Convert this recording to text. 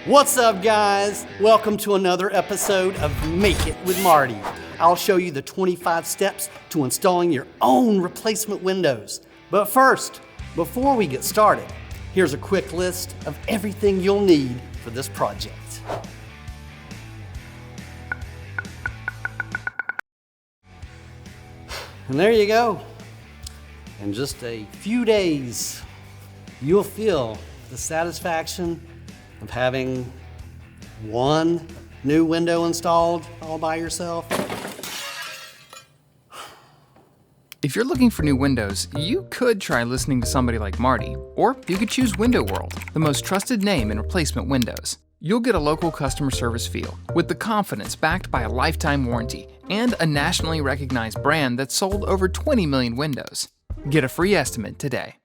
What's up, guys? Welcome to another episode of Make It with Marty. I'll show you the 25 steps to installing your own replacement windows. But first, before we get started, here's a quick list of everything you'll need for this project. And there you go. In just a few days, you'll feel the satisfaction of having one new window installed all by yourself. If you're looking for new windows, you could try listening to somebody like Marty, or you could choose Window World, the most trusted name in replacement windows. You'll get a local customer service feel, with the confidence backed by a lifetime warranty and a nationally recognized brand that's sold over 20 million windows. Get a free estimate today.